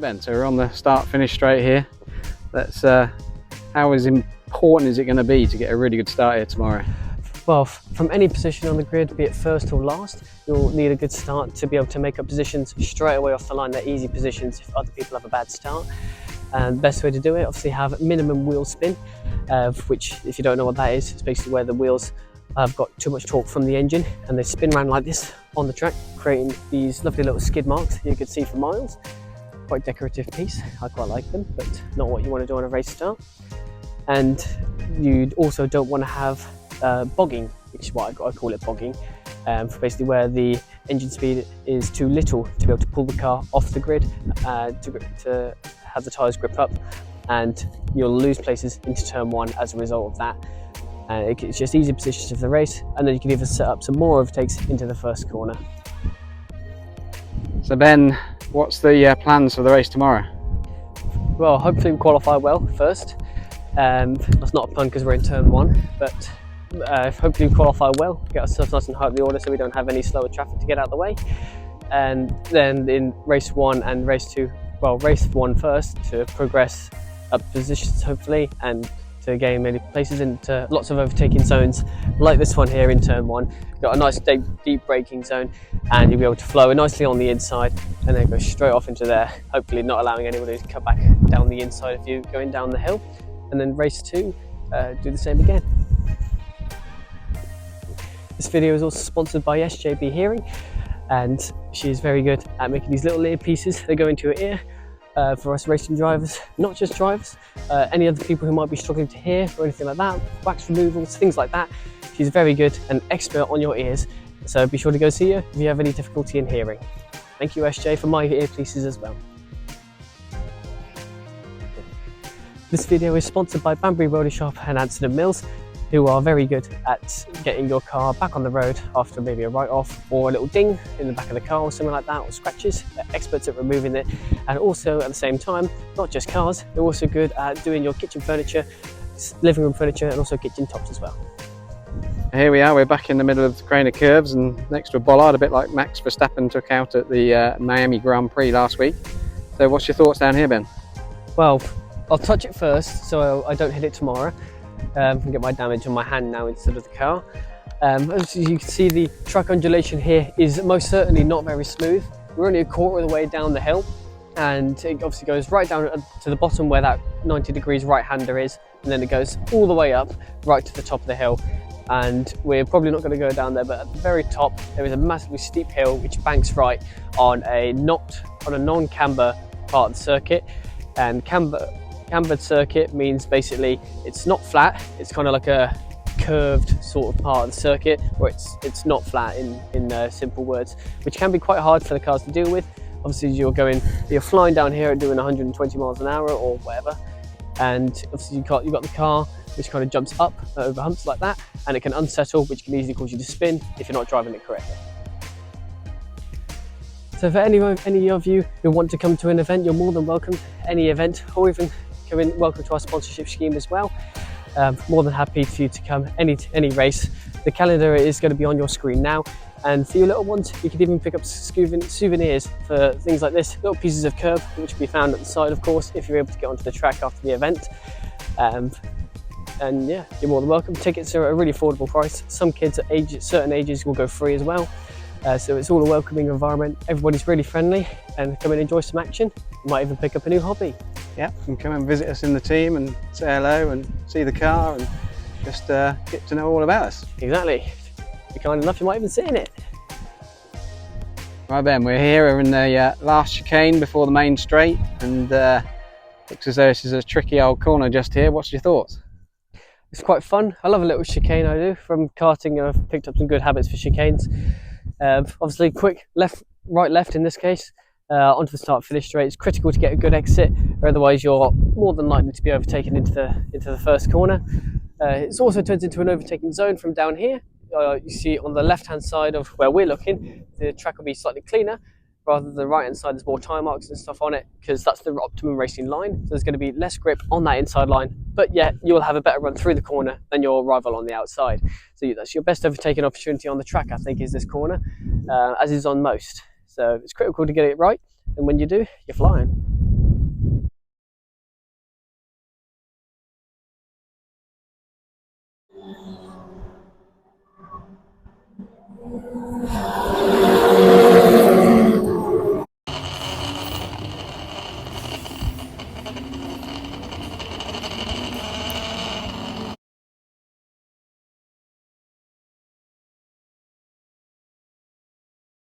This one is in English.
Right Ben, so we're on the start finish straight here. Let's how important is it going to be to get a really good start here tomorrow? Well, from any position on the grid, be it first or last, you'll need a good start to be able to make up positions straight away off the line. They're easy positions if other people have a bad start. And the best way to do it, obviously, have minimum wheel spin, which, if you don't know what that is, it's basically where the wheels have got too much torque from the engine and they spin around like this on the track, creating these lovely little skid marks you can see for miles. Quite decorative piece, I quite like them, but not what you want to do on a race start. And you also don't want to have bogging, which is what I call it, bogging, for basically where the engine speed is too little to be able to pull the car off the grid to have the tyres grip up, and you'll lose places into turn one as a result of that. It's just easy positions of the race, and then you can even set up some more overtakes into the first corner. So Ben, what's the plans for the race tomorrow? Well, hopefully we qualify well first. That's not a pun because we're in turn one, but hopefully we qualify well, get ourselves nice and high up the order so we don't have any slower traffic to get out of the way. And then in race one and race two, well, race one first to progress up positions hopefully, and to gain many places into lots of overtaking zones like this one here in turn one. Got a nice deep braking zone, and you'll be able to flow nicely on the inside and then go straight off into there, hopefully not allowing anybody to cut back down the inside if you're going down the hill. And then race two, do the same again. This video is also sponsored by SJB Hearing, and she is very good at making these little ear pieces that go into your ear for us racing drivers, not just drivers, any other people who might be struggling to hear or anything like that, wax removals, things like that. She's very good and expert on your ears, so be sure to go see her if you have any difficulty in hearing. Thank you SJ for my ear pieces as well. This video is sponsored by Banbury Roller Shop and Anston Mills, who are very good at getting your car back on the road after maybe a write-off or a little ding in the back of the car or something like that, or scratches. They're experts at removing it, and also at the same time, not just cars, they're also good at doing your kitchen furniture, living room furniture, and also kitchen tops as well. Here we are, we're back in the middle of the train of curves and next to a bollard, a bit like Max Verstappen took out at the Miami Grand Prix last week. So what's your thoughts down here, Ben? Well, I'll touch it first so I don't hit it tomorrow. And get my damage on my hand now instead of the car. As you can see, the track undulation here is most certainly not very smooth. We're only a quarter of the way down the hill, and it obviously goes right down to the bottom where that 90 degrees right-hander is, and then it goes all the way up right to the top of the hill. And we're probably not going to go down there, but at the very top there is a massively steep hill which banks right on a non-camber part of the circuit. And cambered circuit means basically it's not flat, it's kind of like a curved sort of part of the circuit where it's not flat in simple words, which can be quite hard for the cars to deal with. Obviously you're flying down here and doing 120 miles an hour or whatever, and obviously you've got the car which kind of jumps up over humps like that, and it can unsettle, which can easily cause you to spin if you're not driving it correctly. So for any of you who want to come to an event, you're more than welcome to any event, or even welcome to our sponsorship scheme as well. More than happy for you to come any race. The calendar is going to be on your screen now, and for your little ones you can even pick up souvenirs for things like this, little pieces of curb which will be found at the side, of course, if you're able to get onto the track after the event. And yeah, you're more than welcome. Tickets are at a really affordable price. Some kids at certain ages will go free as well. So it's all a welcoming environment. Everybody's really friendly, and come and enjoy some action. You might even pick up a new hobby. Yeah, and come and visit us in the team and say hello and see the car and just get to know all about us. Exactly. If you're kind enough, you might even sit in it. Right Ben, we're here, we're in the last chicane before the main straight, and looks as though this is a tricky old corner just here. What's your thoughts? It's quite fun. I love a little chicane, I do. From karting, I've picked up some good habits for chicanes. Obviously quick right left in this case, onto the start finish straight. It's critical to get a good exit, or otherwise you're more than likely to be overtaken into the first corner. It also turns into an overtaking zone from down here. You see on the left hand side of where we're looking, the track will be slightly cleaner, rather than the right hand side there's more tire marks and stuff on it, because that's the optimum racing line. So there's going to be less grip on that inside line, but yet you'll have a better run through the corner than your rival on the outside. So that's your best overtaking opportunity on the track, I think, is this corner, as is on most. So it's critical to get it right, and when you do, you're flying.